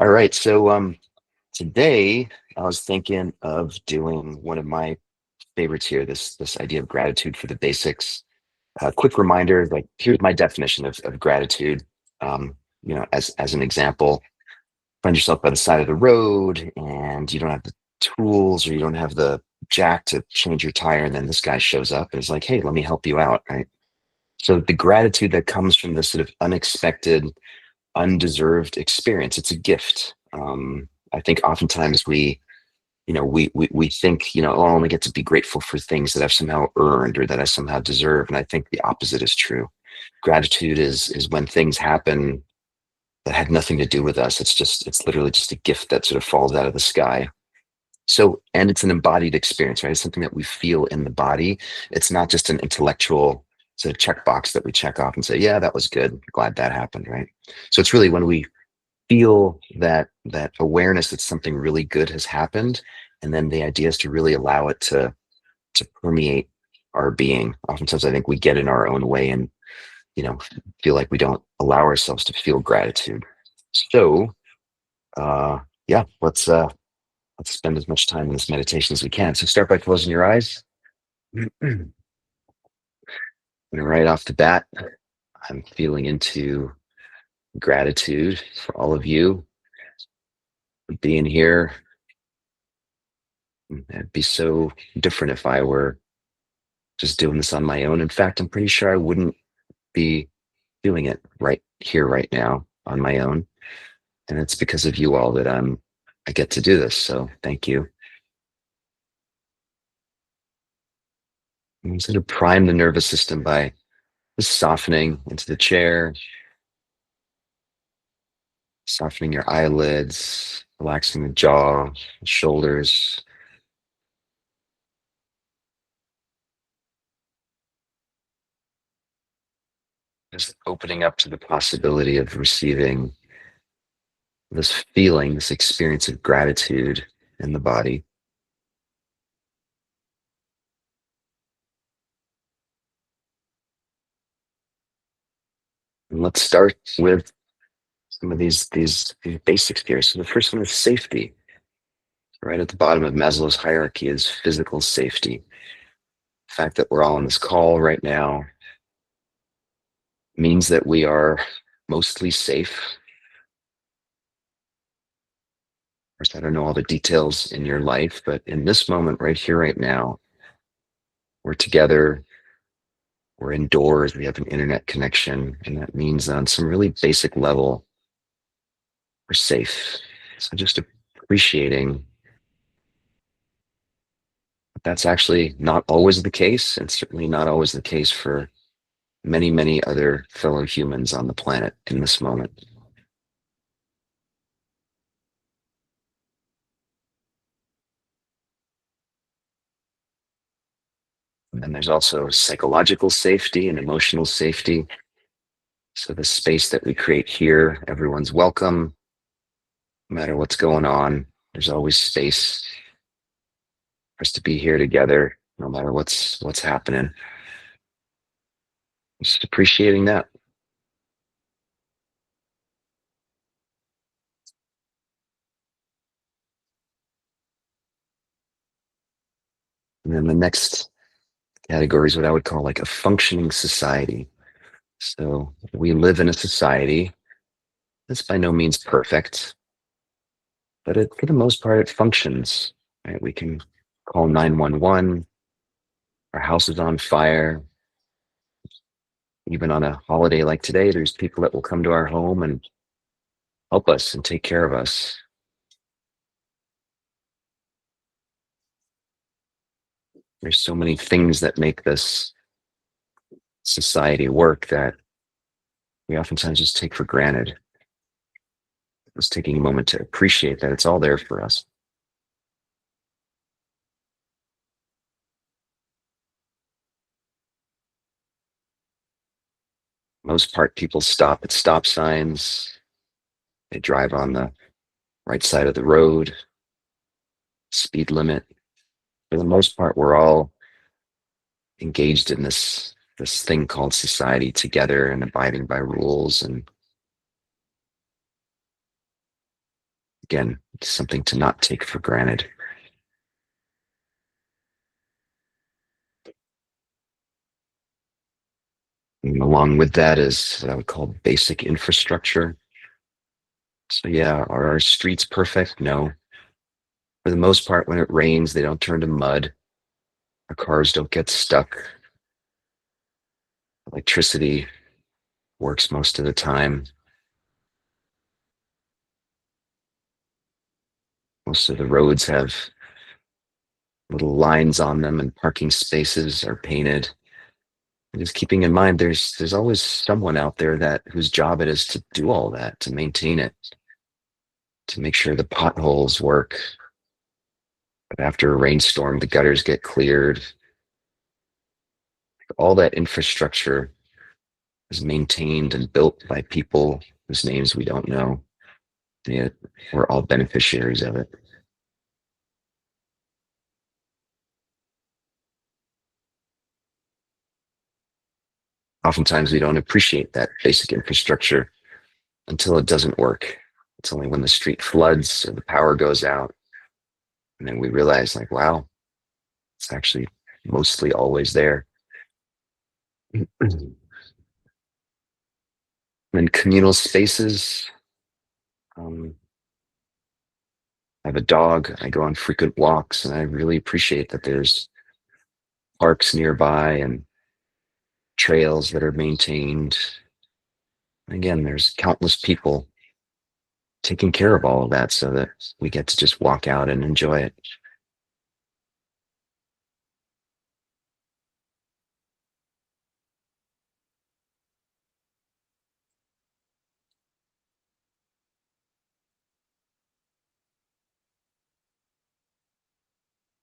All right. Today I was thinking of doing one of my favorites here, this idea of gratitude for the basics. Quick reminder, like here's my definition of gratitude. As an example, find yourself by the side of the road and you don't have the tools or you don't have the jack to change your tire, and then this guy shows up and is like, hey, let me help you out, right? So the gratitude that comes from this sort of unexpected, undeserved experience, it's a gift. I think oftentimes we think, oh, I only get to be grateful for things that I've somehow earned or that I somehow deserve. And I think the opposite is true. Gratitude is when things happen that had nothing to do with us. It's literally just a gift that sort of falls out of the sky. So, and it's an embodied experience, right? It's something that we feel in the body. It's not just an intellectual sort of checkbox that we check off and say, yeah, that was good. Glad that happened, right? So it's really when we feel that awareness that something really good has happened, and then the idea is to really allow it to permeate our being. Oftentimes I think we get in our own way and you know feel like we don't allow ourselves to feel gratitude. So uh yeah, let's spend as much time in this meditation as we can. So start by closing your eyes. And right off the bat, I'm feeling into gratitude for all of you being here. It'd be so different if I were just doing this on my own. In fact, I'm pretty sure I wouldn't be doing it right here, right now on my own. And it's because of you all that I get to do this. So thank you. I'm going to prime the nervous system by just softening into the chair, softening your eyelids, relaxing the jaw, the shoulders. Just opening up to the possibility of receiving this feeling, this experience of gratitude in the body. And let's start with some of these basics here. So the first one is safety. Right at the bottom of Maslow's hierarchy is physical safety. The fact that we're all on this call right now means that we are mostly safe. Of course, I don't know all the details in your life, but in this moment, right here, right now, we're together, we're indoors, we have an internet connection, and that means on some really basic level, we're safe. So just appreciating that that's actually not always the case, and certainly not always the case for many, many other fellow humans on the planet in this moment. And there's also psychological safety and emotional safety. So the space that we create here, everyone's welcome, no matter what's going on. There's always space for us to be here together, no matter what's happening. Just appreciating that. And then the next category is what I would call like a functioning society. So we live in a society that's by no means perfect, but for the most part, it functions. Right? We can call 911. Our house is on fire. Even on a holiday like today, there's people that will come to our home and help us and take care of us. There's so many things that make this society work that we oftentimes just take for granted. Just taking a moment to appreciate that it's all there for us. Most part, people stop at stop signs. They drive on the right side of the road, speed limit. For the most part, we're all engaged in this thing called society together and abiding by rules. And Again, it's something to not take for granted. And along with that is what I would call basic infrastructure. So yeah, are our streets perfect? No. For the most part, when it rains, they don't turn to mud. Our cars don't get stuck. Electricity works most of the time. Most of the roads have little lines on them, and parking spaces are painted. And just keeping in mind, there's always someone out there that whose job it is to do all that, to maintain it, to make sure the potholes work. But after a rainstorm, the gutters get cleared. All that infrastructure is maintained and built by people whose names we don't know. Yet we're all beneficiaries of it. Oftentimes, we don't appreciate that basic infrastructure until it doesn't work. It's only when the street floods or the power goes out, and then we realize, like, wow, it's actually mostly always there. And communal spaces. Um, I have a dog. I go on frequent walks, and I really appreciate that there's parks nearby and trails that are maintained. Again, there's countless people taking care of all of that so that we get to just walk out and enjoy it.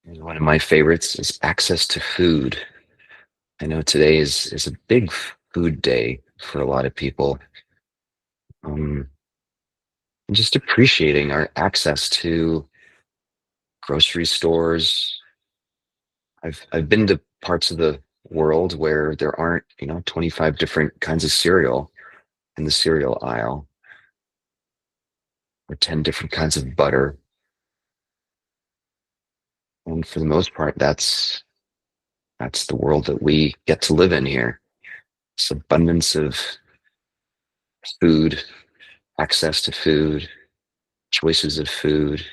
And one of my favorites is access to food. I know today is a big food day for a lot of people. Um, and just appreciating our access to grocery stores. I've been to parts of the world where there aren't, 25 different kinds of cereal in the cereal aisle, or 10 different kinds of butter. And for the most part, that's the world that we get to live in here. This abundance of food, access to food, choices of food.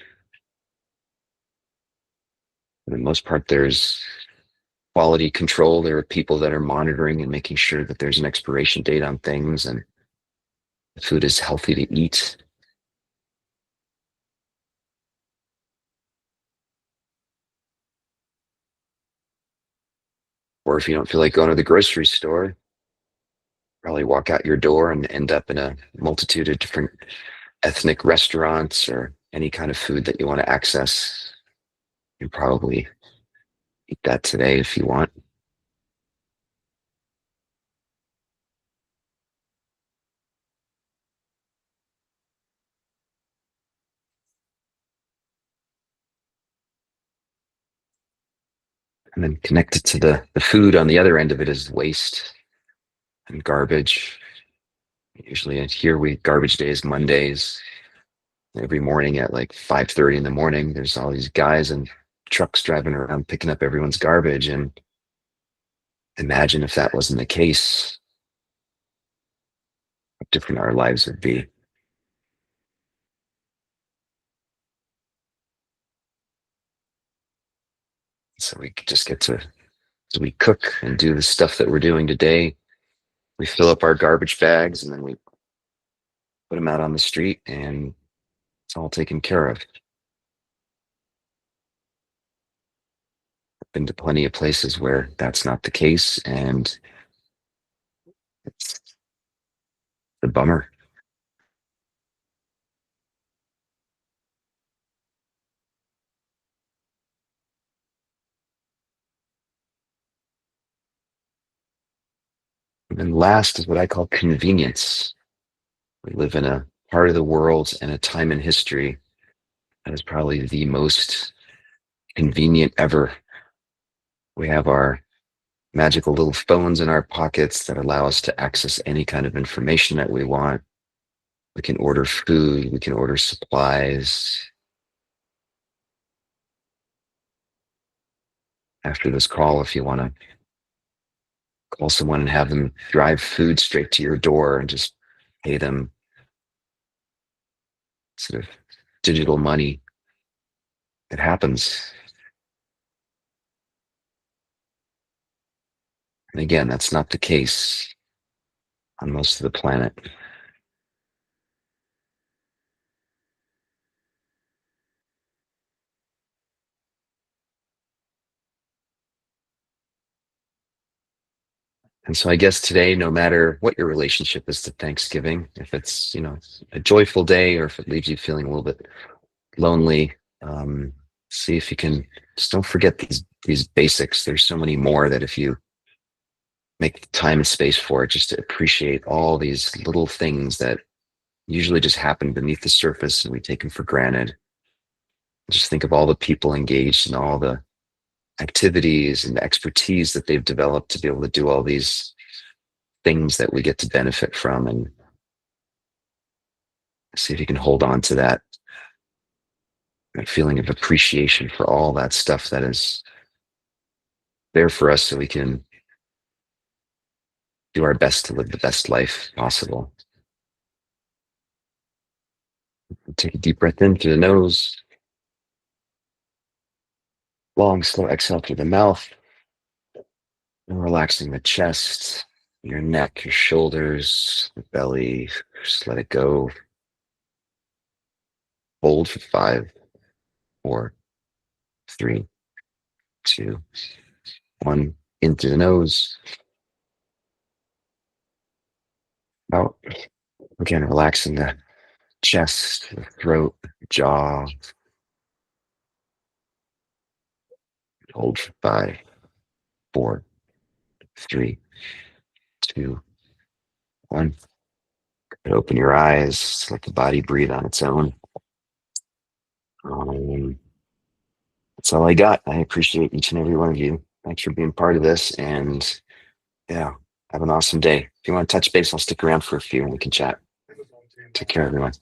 For the most part, there's quality control. There are people that are monitoring and making sure that there's an expiration date on things and the food is healthy to eat. Or if you don't feel like going to the grocery store, probably walk out your door and end up in a multitude of different ethnic restaurants or any kind of food that you want to access. You probably eat that today if you want. And then connected to the food on the other end of it is waste and garbage. Usually here we garbage day is Mondays. Every morning at like 5:30 in the morning, there's all these guys and trucks driving around picking up everyone's garbage. And imagine if that wasn't the case, how different our lives would be. So we just get to, so we cook and do the stuff that we're doing today. We fill up our garbage bags and then we put them out on the street and it's all taken care of. I've been to plenty of places where that's not the case, and it's a bummer. And then last is what I call convenience. We live in a part of the world and a time in history that is probably the most convenient ever. We have our magical little phones in our pockets that allow us to access any kind of information that we want. We can order food, we can order supplies. After this call, if you want to call someone and have them drive food straight to your door and just pay them sort of digital money, it happens. And again, that's not the case on most of the planet. And so I guess today, no matter what your relationship is to Thanksgiving, if it's, a joyful day or if it leaves you feeling a little bit lonely, see if you can just don't forget these basics. There's so many more that if you make the time and space for it, just to appreciate all these little things that usually just happen beneath the surface and we take them for granted. Just think of all the people engaged in all the activities and the expertise that they've developed to be able to do all these things that we get to benefit from, and see if you can hold on to that feeling of appreciation for all that stuff that is there for us so we can do our best to live the best life possible. Take a deep breath in through the nose, long, slow exhale through the mouth, and relaxing the chest, your neck, your shoulders, the belly. Just let it go. Hold for 5, 4, 3, 2, 1. In through the nose, out. Again, relaxing the chest, the throat, the jaw. Hold for 5, 4, 3, 2, 1. And open your eyes. Let the body breathe on its own. Um, that's all I got. I appreciate each and every one of you. Thanks for being part of this. And yeah, have an awesome day. If you want to touch base, I'll stick around for a few and we can chat. Take care, everyone.